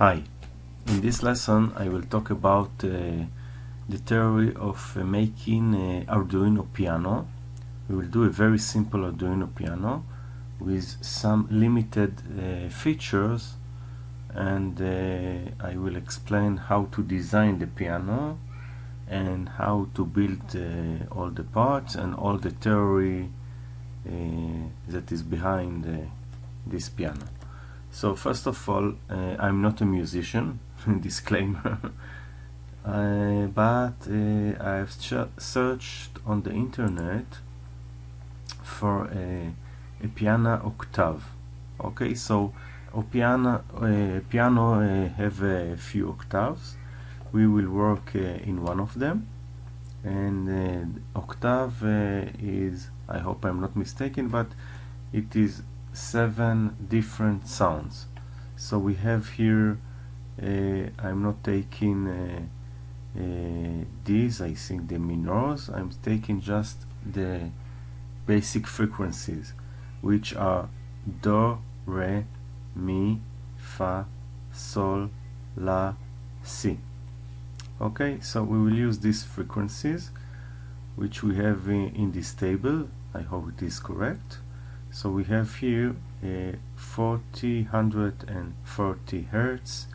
Hi, in this lesson I will talk about the theory of making Arduino piano. We will do a very simple Arduino piano with some limited features, and I will explain how to design the piano and how to build all the parts and all the theory that is behind this piano. So first of all, I'm not a musician, disclaimer, but I've searched on the internet for a piano octave. Okay, so a piano have a few octaves. We will work in one of them, and octave is, I hope I'm not mistaken, but it is 7 different sounds. So we have here, I'm not taking these, I think the minors, I'm taking just the basic frequencies, which are do, re, mi, fa, sol, la, si. Okay, so we will use these frequencies which we have in this table. I hope it is correct. So we have here 40, 140 Hertz,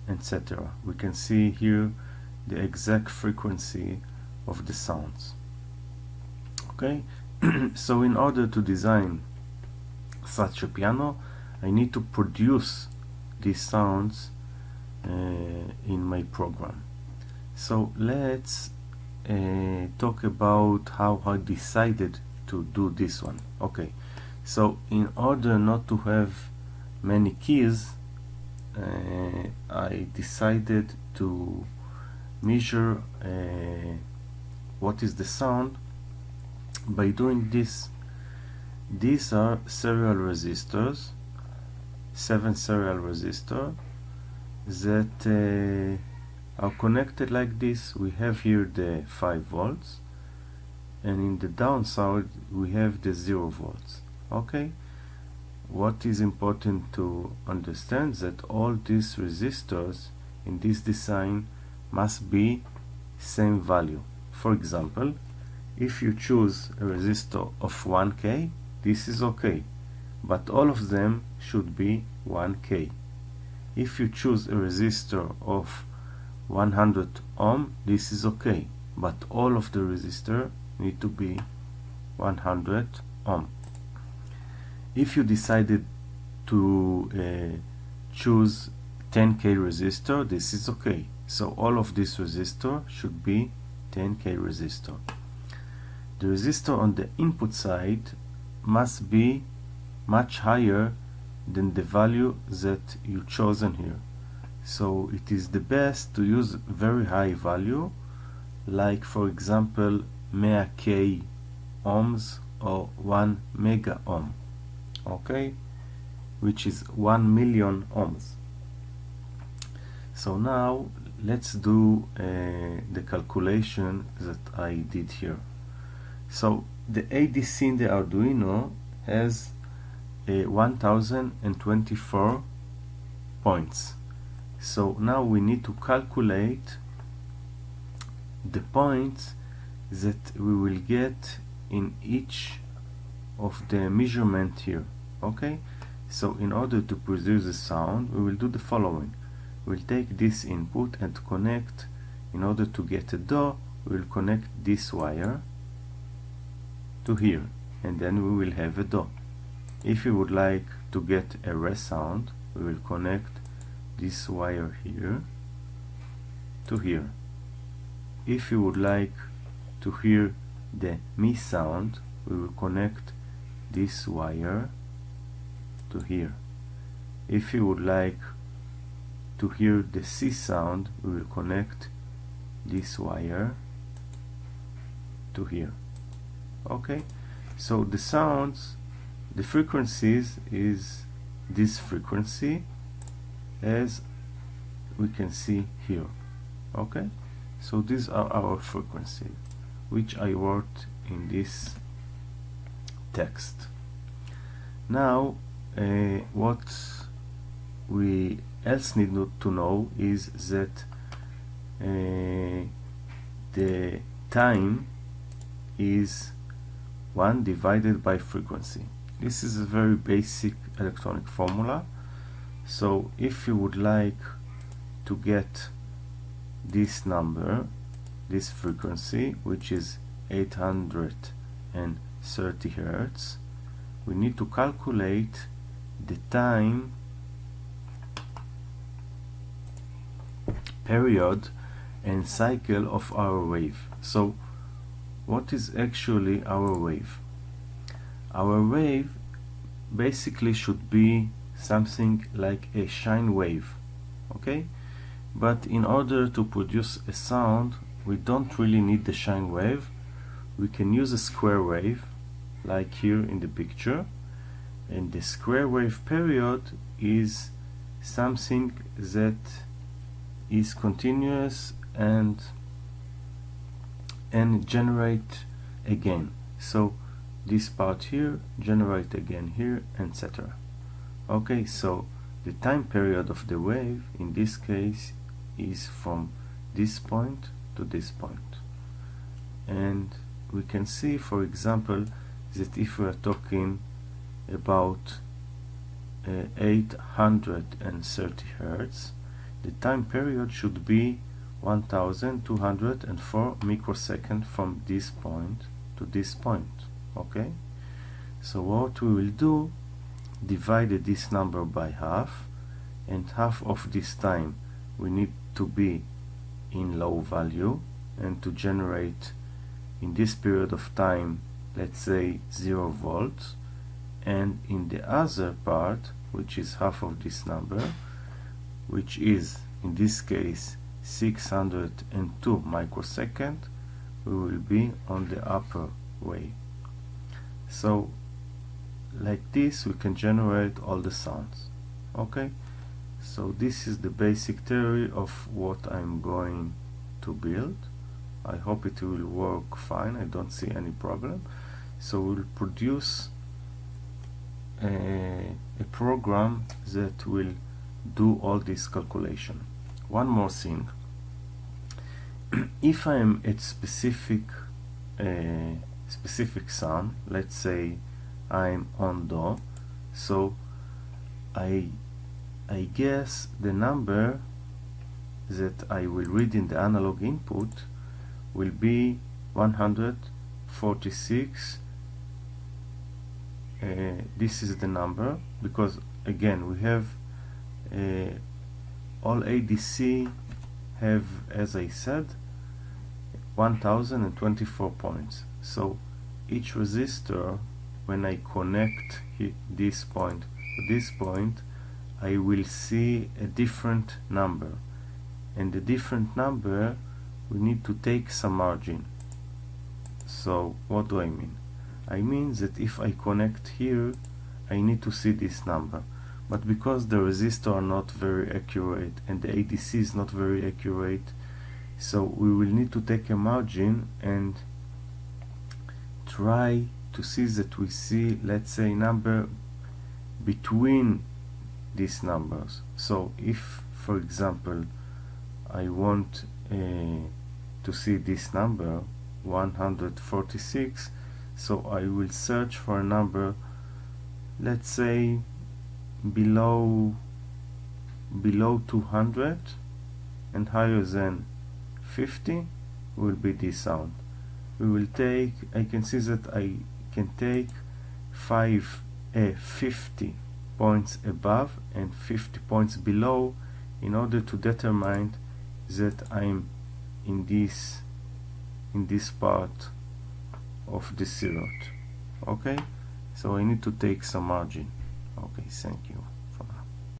etc. We can see here the exact frequency of the sounds. Okay, so in order to design such a piano, I need to produce these sounds in my program. So let's talk about how I decided to do this one. Okay. So in order not to have many keys, I decided to measure what is the sound by doing this. These are serial resistors, 7 serial resistors that are connected like this. We have here the 5 volts, and in the downside we have the 0 volts. Okay, what is important to understand that all these resistors in this design must be same value. For example, if you choose a resistor of 1K, this is okay, but all of them should be 1K. If you choose a resistor of 100 ohm, this is okay, but all of the resistors need to be 100 ohm. If you decided to choose 10K resistor, this is okay. So all of this resistor should be 10K resistor. The resistor on the input side must be much higher than the value that you chosen here. So it is the best to use very high value, like for example 100K ohms or 1 mega ohm. Okay, which is 1 million ohms. So now let's do the calculation that I did here. So the ADC in the Arduino has 1024 points. So now we need to calculate the points that we will get in each of the measurement here. Okay, so in order to produce the sound, we will do the following. We'll take this input and connect. In order to get a do, we will connect this wire to here, and then we will have a do. If we would like to get a re sound, we will connect this wire here to here. If you would like to hear the mi sound, we will connect this wire to here. If you would like to hear the si sound, we will connect this wire to here. Okay, so the sounds, the frequencies is this frequency, as we can see here. Okay, so these are our frequencies which I wrote in this text. Now what we else need to know is that the time is 1 divided by frequency. This is a very basic electronic formula. So if you would like to get this number, this frequency, which is 830 Hertz, we need to calculate the time period and cycle of our wave. So what is actually our wave? Our wave basically should be something like a sine wave, okay? But in order to produce a sound, we don't really need the sine wave. We can use a square wave, like here in the picture, and the square wave period is something that is continuous and generate again. So this part here generate again here, etc. Okay, so the time period of the wave in this case is from this point to this point. And we can see, for example, that if we are talking about 830 Hertz, the time period should be 1204 microseconds from this point to this point. Okay, so what we will do, divide this number by half, and half of this time we need to be in low value, and to generate in this period of time, let's say 0 volts, and in the other part, which is half of this number, which is in this case 602 microseconds, we will be on the upper way. So like this we can generate all the sounds. Okay, so this is the basic theory of what I'm going to build. I hope it will work fine. I don't see any problem. So we'll produce a program that will do all this calculation. One more thing, if I am at specific sound, let's say I'm on Do, so I guess the number that I will read in the analog input will be 146. This is the number, because again we have all ADC have, as I said, 1024 points. So each resistor, when I connect this point to this point, I will see a different number, and the different number we need to take some margin. So what do I mean? I mean that if I connect here, I need to see this number, but because the resistors are not very accurate and the ADC is not very accurate, so we will need to take a margin and try to see that we see, let's say, number between these numbers. So if, for example, I want to see this number 146, so I will search for a number, let's say below 200 and higher than 50 will be this sound. We will take, I can see that I can take 50 points above and 50 points below in order to determine that I'm in this part of the circuit. Okay, so I need to take some margin. Okay, thank you.